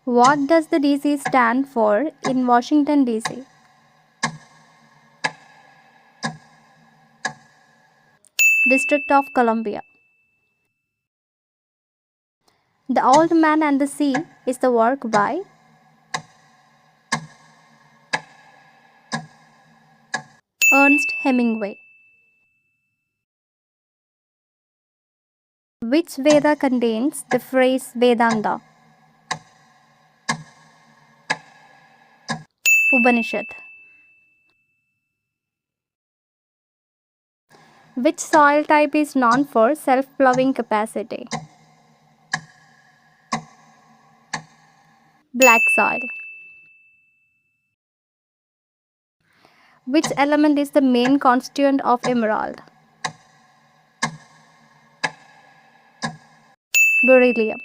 What does the DC stand for in Washington DC? District of Columbia. The Old Man and the Sea is the work by Ernest Hemingway. Which Veda contains the phrase Vedanta? Upanishad. Which soil type is known for self plowing capacity? Black soil. Which element is the main constituent of emerald? Beryllium.